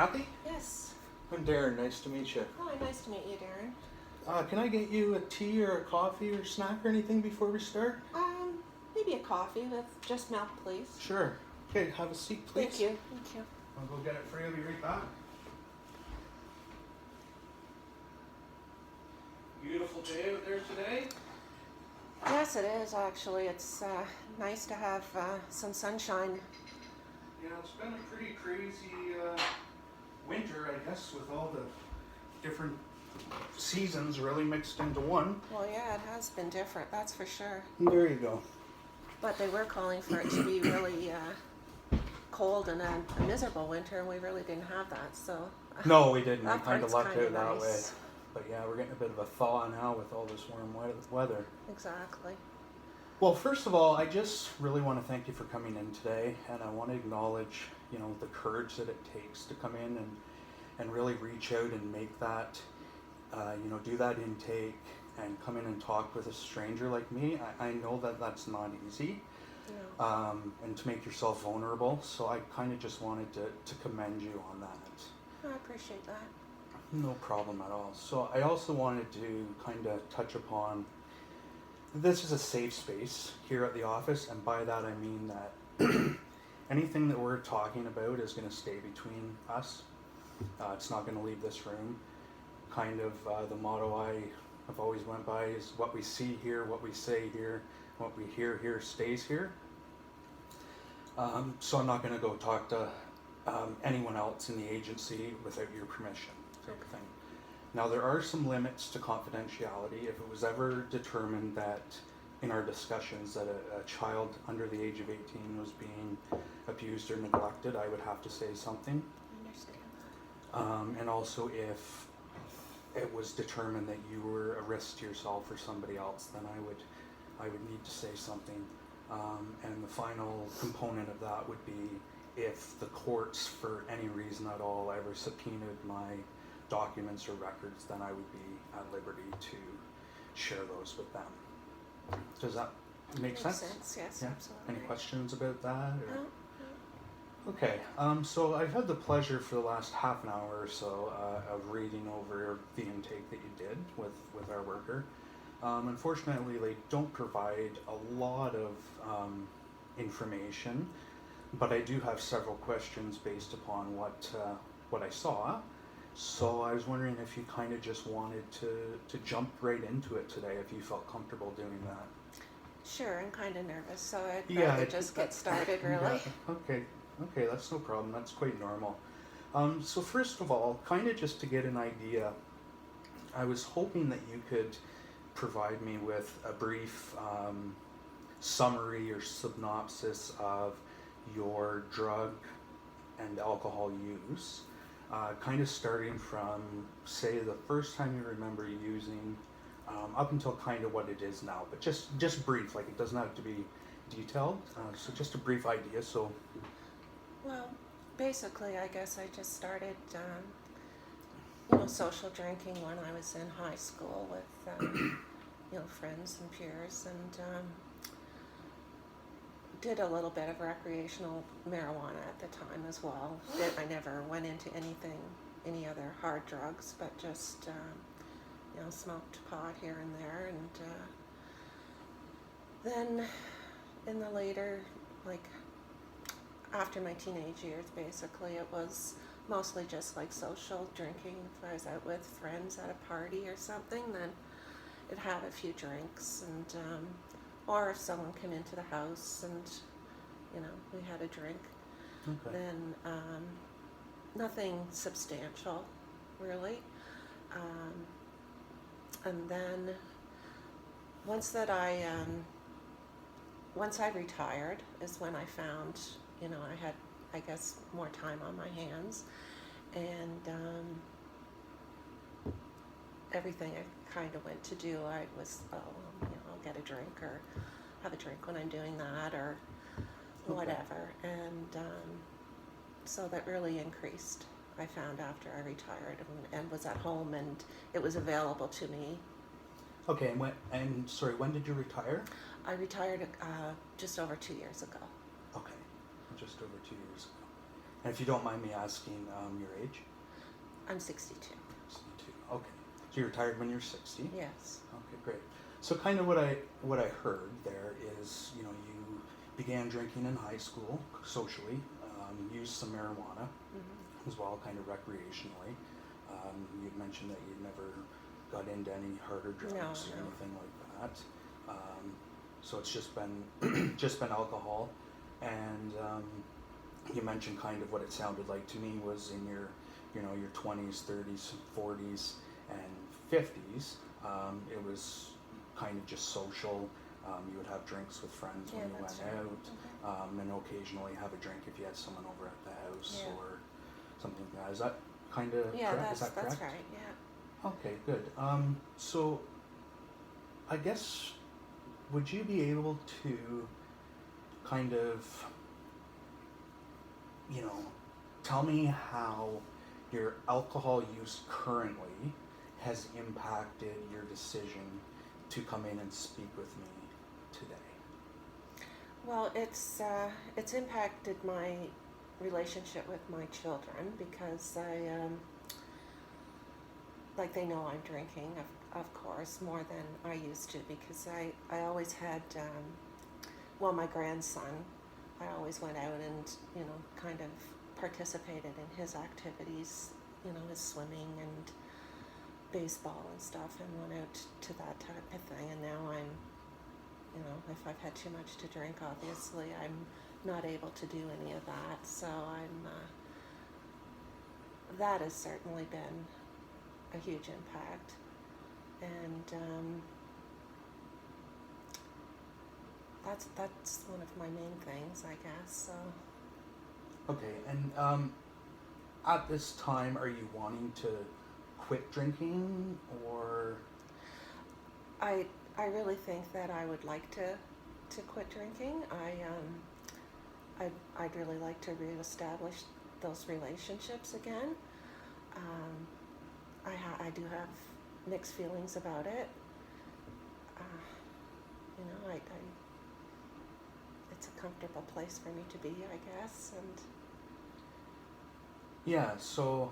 Kathy? Yes. I'm Darren. Nice to meet you. Hi, nice to meet you, Darren. Can I get you a tea or a coffee or snack or anything before we start? Maybe a coffee with just milk, please. Sure. Okay, have a seat, please. Thank you. Thank you. I'll go get it for you. I'll be right back. Beautiful day out there today. Yes, it is actually. It's nice to have some sunshine. Yeah, it's been a pretty crazy winter, I guess, with all the different seasons really mixed into one. Well, yeah, it has been different, that's for sure. There you go. But they were calling for it to be really cold and a miserable winter, and we really didn't have that. So No, we didn't. We that kind of part's lucked kinda out that way. nice. But yeah, we're getting a bit of a thaw now with all this warm weather. Exactly. Well, first of all, I just really want to thank you for coming in today, and I want to acknowledge, the courage that it takes to come in and really reach out and make that, do that intake and come in and talk with a stranger like me. I know that that's not easy, Yeah. and to make yourself vulnerable. So I kind of just wanted to commend you on that. I appreciate that. No problem at all. So I also wanted to kind of touch upon this is a safe space here at the office, and by that I mean that anything that we're talking about is going to stay between us. It's not going to leave this room. Kind of the motto I've always went by is what we see here, what we say here, what we hear here stays here. So I'm not going to go talk to anyone else in the agency without your permission, type of thing. Now, there are some limits to confidentiality. If it was ever determined that in our discussions that a child under the age of 18 was being abused or neglected, I would have to say something. I understand that. And also if it was determined that you were a risk to yourself or somebody else, then I would need to say something. And the final component of that would be if the courts, for any reason at all, ever subpoenaed my documents or records, then I would be at liberty to share those with them. Does that make sense? Yes, Yeah. absolutely. Any questions about that? Or? No. Okay, so I've had the pleasure for the last half an hour or so of reading over the intake that you did with our worker. Unfortunately, they don't provide a lot of information, but I do have several questions based upon what I saw. So I was wondering if you kind of just wanted to jump right into it today, if you felt comfortable doing that. Sure, I'm kind of nervous, so I'd rather just get started, really. Yeah, okay, that's no problem. That's quite normal. So first of all, kind of just to get an idea, I was hoping that you could provide me with a brief summary or synopsis of your drug and alcohol use. Kind of starting from, say, the first time you remember using, up until kind of what it is now, but just brief, like it doesn't have to be detailed, so just a brief idea. So, Well, basically, I guess I just started, social drinking when I was in high school with, friends and peers, and did a little bit of recreational marijuana at the time as well. I never went into any other hard drugs, but just, smoked pot here and there. And then in the later, after my teenage years, basically, it was mostly just like social drinking. If I was out with friends at a party or something, then I'd have a few drinks, and or if someone came into the house and, we had a drink, okay. then nothing substantial, really. And then once I retired is when I found, I had, I guess, more time on my hands, and everything I kind of went to do, I was, I'll get a drink or have a drink when I'm doing that or whatever. And so that really increased, I found, after I retired and was at home and it was available to me. Okay, when did you retire? I retired just over 2 years ago. Okay, just over 2 years ago. And if you don't mind me asking, your age? I'm 62. 62. Okay. So you retired when you're 60. Yes. Okay, great. So kind of what I heard there is, you know, you began drinking in high school socially, used some marijuana Hmm. as well, kind of recreationally. You'd mentioned that you never got into any harder drugs No, or no. anything like that. So it's just been just been alcohol, and you mentioned kind of what it sounded like to me was in your, you know, your 20s, 30s, 40s, and 50s. It was kind of just social. You would have drinks with friends Yeah, when you that's went right. out, and occasionally have a drink if you had someone over at the house Yeah. or something like that. Is that kind of Yeah, correct? Is that that's correct? right. Yeah. Okay, good. So I guess would you be able to kind of, you know, tell me how your alcohol use currently has impacted your decision to come in and speak with me today? Well, it's impacted my relationship with my children because like they know I'm drinking, of course, more than I used to because I always had, well, my grandson, I always went out and, you know, kind of participated in his activities, you know, his swimming and baseball and stuff and went out to that type of thing. And now I'm, you know, if I've had too much to drink, obviously I'm not able to do any of that. So that has certainly been a huge impact. And that's one of my main things, I guess. So Okay, and at this time, are you wanting to quit drinking or? I really think that I would like to quit drinking. I'd really like to reestablish those relationships again. Um, I do have mixed feelings about it. You know, it's a comfortable place for me to be, I guess, and Yeah, so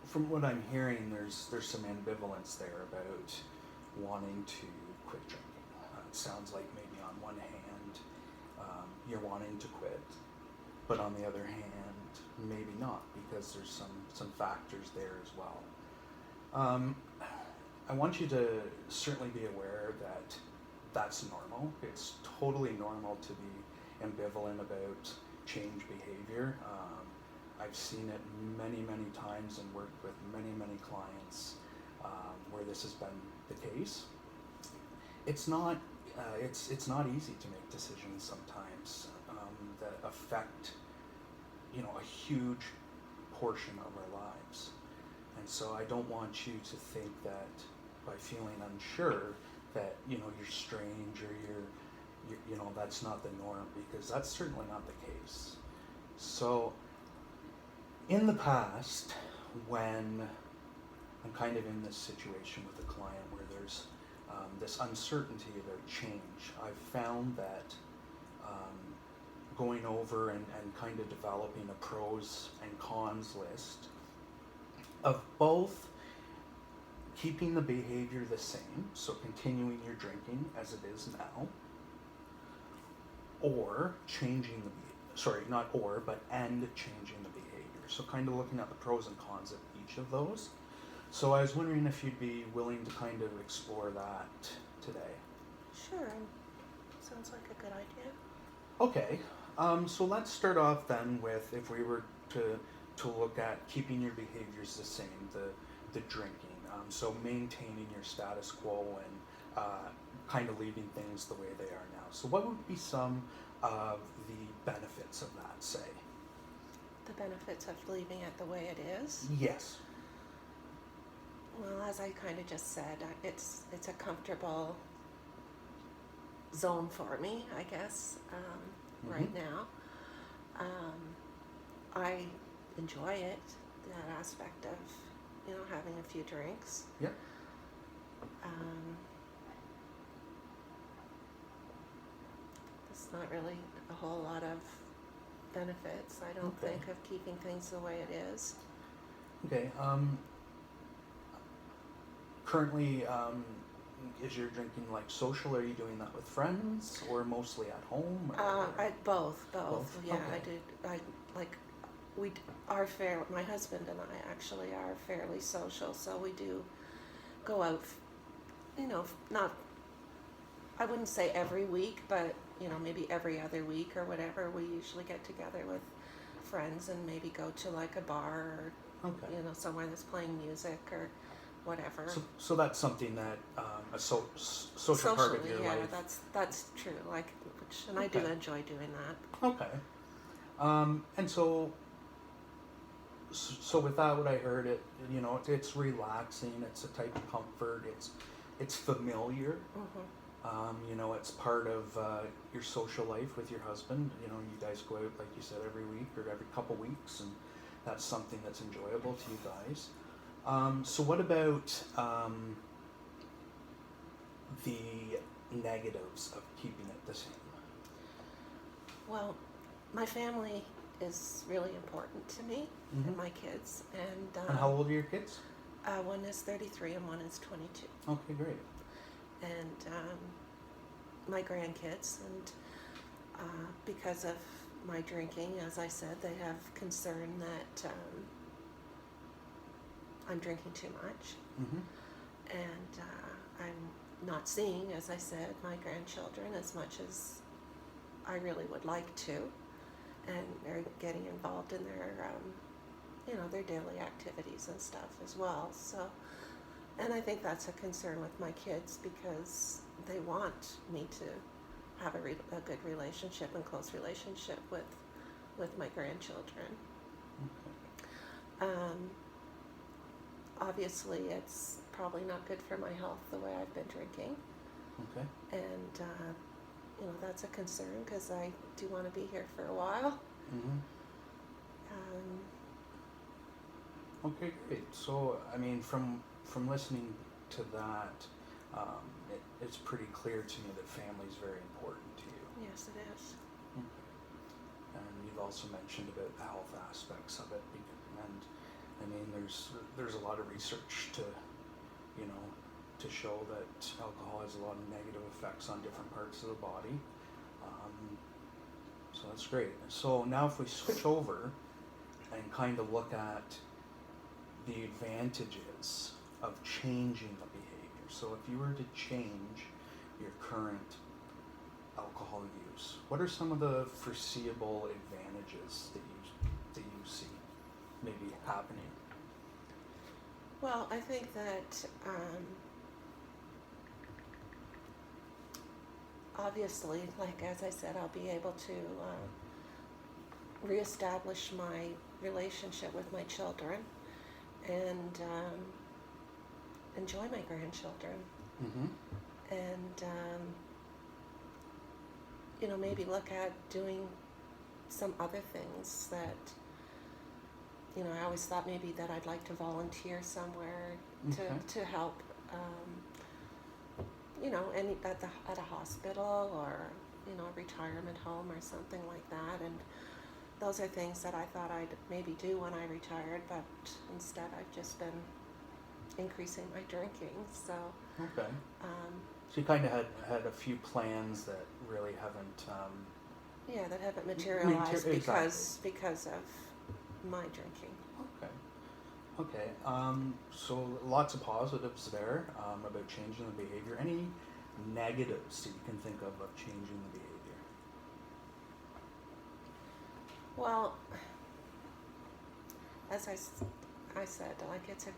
from what I'm hearing, there's some ambivalence there about wanting to quit drinking. It sounds like maybe on one hand, you're wanting to quit, but on the other hand, maybe not because there's some factors there as well. Um, I want you to certainly be aware that that's normal. It's totally normal to be ambivalent about change behavior. I've seen it many times and worked with many clients where this has been the case. It's not it's not easy to make decisions sometimes that affect, you know, a huge portion of our lives. And so I don't want you to think that by feeling unsure that, you know, you're strange or you're you know, that's not the norm, because that's certainly not the case. So in the past, when I'm kind of in this situation with a client where there's this uncertainty about change, I've found that going over and kind of developing a pros and cons list of both keeping the behavior the same, so continuing your drinking as it is now, or changing the sorry, not or, but and changing the behavior. So kind of looking at the pros and cons of each of those. So I was wondering if you'd be willing to kind of explore that today. sure, sounds like a good idea. Okay, so let's start off then with, if we were to look at keeping your behaviors the same, the drinking. So maintaining your status quo and kind of leaving things the way they are now. So what would be some of the benefits of that, say? The benefits of leaving it the way it is. Yes. Well, as I kind of just said, it's a comfortable zone for me, I guess, right now. I enjoy it, that aspect of, you know, having a few drinks. Yeah. There's not really a whole lot of benefits. I don't Okay. think of keeping things the way it is. Okay. Currently, is your drinking like social? Are you doing that with friends or mostly at home? Both. Both? Yeah, Okay. I did. I like my husband and I actually are fairly social, so we do go out, not, I wouldn't say every week, but, maybe every other week or whatever. We usually get together with friends and maybe go to like a bar or, Okay. somewhere that's playing music or whatever. So that's something that social part of Socially, your yeah, life. that's true. And I do Okay. enjoy doing that. Okay. And so with that, what I heard, it's relaxing. It's a type of comfort. It's familiar. It's part of your social life with your husband. You guys go out, like you said, every week or every couple weeks, and that's something that's enjoyable to you guys. So what about the negatives of keeping it the same? Well, my family is really important to me and my kids. And how old are your kids? One is 33 and one is 22. Okay, great. And my grandkids. And because of my drinking, as I said, they have concern that I'm drinking too much. And I'm not seeing, as I said, my grandchildren as much as I really would like to, and they're getting involved in their daily activities and stuff as well. So, and I think that's a concern with my kids because they want me to have a good relationship and close relationship with my grandchildren. Obviously, it's probably not good for my health the way I've been drinking. Okay. And that's a concern because I do want to be here for a while. Okay, great. So, I mean, from listening to that, it's pretty clear to me that family is very important to you. Yes, it is. And you've also mentioned about the health aspects of it, and I mean, there's a lot of research to show that alcohol has a lot of negative effects on different parts of the body. So that's great. So now if we switch over and kind of look at the advantages of changing the behavior. So if you were to change your current alcohol use, what are some of the foreseeable advantages that you see maybe happening? Well, I think that obviously, like as I said, I'll be able to reestablish my relationship with my children and enjoy my grandchildren. And maybe look at doing some other things that I always thought maybe that I'd like to volunteer somewhere to help at a hospital or a retirement home or something like that. And those are things that I thought I'd maybe do when I retired, but instead I've just been increasing my drinking. So Okay. So you kind of had a few plans that really haven't. that haven't materialized Exactly. because of my drinking. Okay. So lots of positives there about changing the behavior. Any negatives that you can think of changing the behavior? Well, as I said, like it's a